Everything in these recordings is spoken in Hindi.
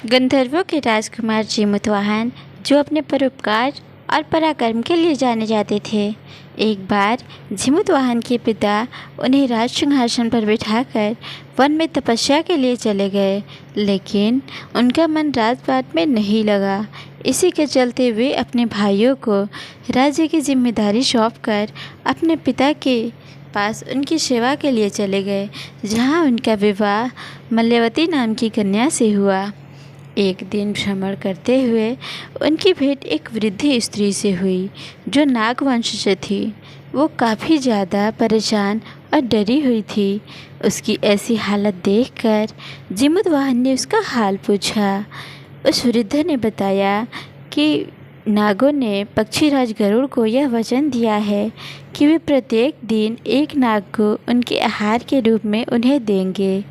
गंधर्वों के राजकुमार जीमूतवाहन, जो अपने परोपकार और पराक्रम के लिए जाने जाते थे, एक बार जीमूतवाहन के पिता उन्हें राज सिंहासन पर बिठाकर वन में तपस्या के लिए चले गए, लेकिन उनका मन राजपाट में नहीं लगा। इसी के चलते वे अपने भाइयों को राज्य की जिम्मेदारी सौंपकर अपने पिता के पास उनकी सेवा के लिए चले गए, जहां उनका विवाह मल्यवती नाम की कन्या से हुआ। एक दिन भ्रमण करते हुए उनकी भेंट एक वृद्ध स्त्री से हुई, जो नागवंश से थी। वो काफ़ी ज़्यादा परेशान और डरी हुई थी। उसकी ऐसी हालत देखकर जीमूतवाहन ने उसका हाल पूछा। उस वृद्ध ने बताया कि नागों ने पक्षीराज गरुड़ को यह वचन दिया है कि वे प्रत्येक दिन एक नाग को उनके आहार के रूप में उन्हें देंगे।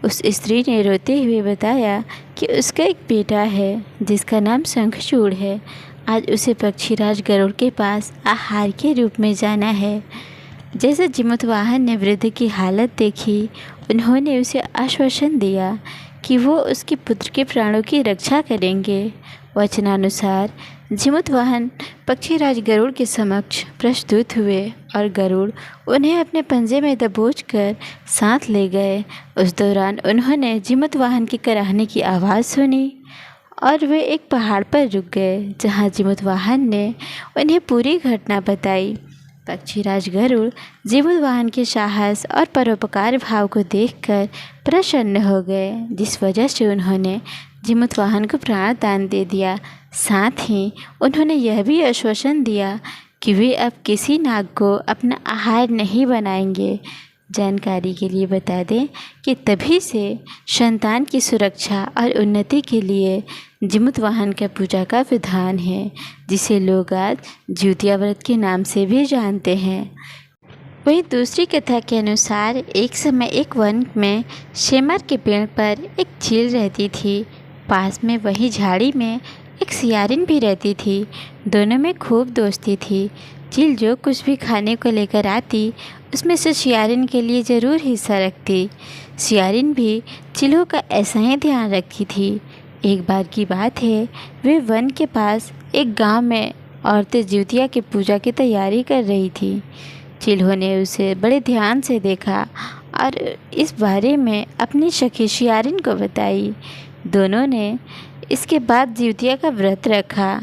उस स्त्री ने रोते हुए बताया कि उसका एक बेटा है जिसका नाम शंखचूड़ है। आज उसे पक्षीराज गरुड़ के पास आहार के रूप में जाना है। जैसे जीमूतवाहन ने वृद्ध की हालत देखी, उन्होंने उसे आश्वासन दिया कि वो उसके पुत्र के प्राणों की रक्षा करेंगे। वचनानुसार जीमूतवाहन पक्षीराज गरुड़ के समक्ष प्रस्तुत हुए और गरुड़ उन्हें अपने पंजे में दबोचकर साथ ले गए। उस दौरान उन्होंने जीमूतवाहन की कराहने की आवाज़ सुनी और वे एक पहाड़ पर रुक गए, जहां जीमूतवाहन ने उन्हें पूरी घटना बताई। पक्षीराज गरुड़ जीमूतवाहन के साहस और परोपकार भाव को देखकर प्रसन्न हो गए, जिस वजह से उन्होंने जीमूतवाहन को प्राण दान दे दिया। साथ ही उन्होंने यह भी आश्वासन दिया कि वे अब किसी नाग को अपना आहार नहीं बनाएंगे। जानकारी के लिए बता दें कि तभी से संतान की सुरक्षा और उन्नति के लिए जीमूतवाहन का पूजा का विधान है, जिसे लोग आज ज्योतिया व्रत के नाम से भी जानते हैं। वहीं दूसरी कथा के अनुसार एक समय एक वन में सेमर के पेड़ पर एक चील रहती थी। पास में वही झाड़ी में एक सियारिन भी रहती थी। दोनों में खूब दोस्ती थी। चील जो कुछ भी खाने को लेकर आती, उसमें से सियारिन के लिए ज़रूर हिस्सा रखती। सियारिन भी चिल्हों का ऐसा ही ध्यान रखती थी। एक बार की बात है, वे वन के पास एक गांव में औरतें ज्योतिया की पूजा की तैयारी कर रही थी। चिल्हों ने उसे बड़े ध्यान से देखा और इस बारे में अपनी सखी सियारिन को बताई। दोनों ने इसके बाद ज्योतिया का व्रत रखा।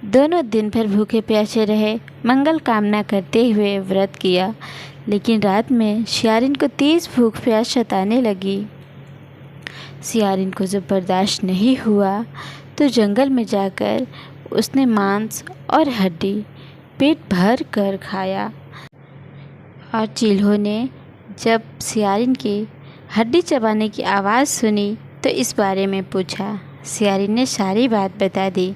दोनों दिन भर भूखे प्यासे रहे, मंगल कामना करते हुए व्रत किया। लेकिन रात में सियारिन को तेज़ भूख प्यास सताने लगी। सियारिन को जब बर्दाश्त नहीं हुआ तो जंगल में जाकर उसने मांस और हड्डी पेट भर कर खाया। और चिल्हों ने जब सियारिन की हड्डी चबाने की आवाज़ सुनी तो इस बारे में पूछा। सियारिन ने सारी बात बता दी।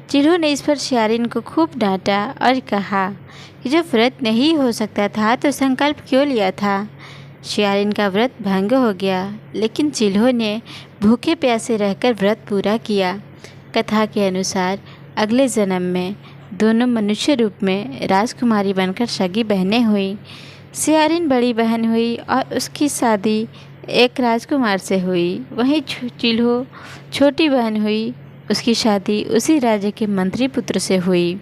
चिल्हों ने इस पर सियारिन को खूब डांटा और कहा कि जब व्रत नहीं हो सकता था तो संकल्प क्यों लिया था। सियारिन का व्रत भंग हो गया, लेकिन चिल्हों ने भूखे प्यासे रहकर व्रत पूरा किया। कथा के अनुसार अगले जन्म में दोनों मनुष्य रूप में राजकुमारी बनकर सगी बहनें हुई। सियारिन बड़ी बहन हुई और उसकी शादी एक राजकुमार से हुई। वहीं चिल्हो छोटी बहन हुई, उसकी शादी उसी राज्य के मंत्री पुत्र से हुई।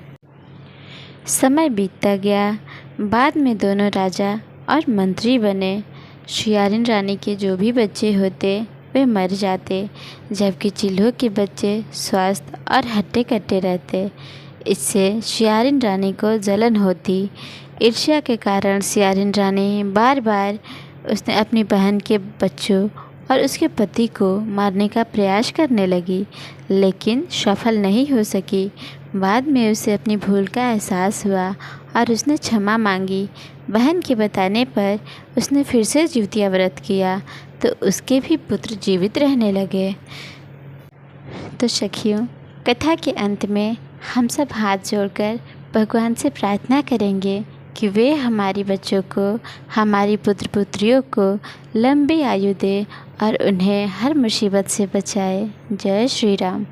समय बीतता गया। बाद में दोनों राजा और मंत्री बने। सियारिन रानी के जो भी बच्चे होते वे मर जाते, जबकि चिल्हों के बच्चे स्वस्थ और हट्टे कट्टे रहते। इससे सियारिन रानी को जलन होती। ईर्ष्या के कारण सियारिन रानी बार बार उसने अपनी बहन के बच्चों और उसके पति को मारने का प्रयास करने लगी, लेकिन सफल नहीं हो सकी। बाद में उसे अपनी भूल का एहसास हुआ और उसने क्षमा मांगी। बहन के बताने पर उसने फिर से ज्योतिया व्रत किया तो उसके भी पुत्र जीवित रहने लगे। तो सखियों, कथा के अंत में हम सब हाथ जोड़कर भगवान से प्रार्थना करेंगे कि वे हमारी बच्चों को, हमारी पुत्र पुत्रियों को लंबी आयु दे और उन्हें हर मुसीबत से बचाए। जय श्री राम।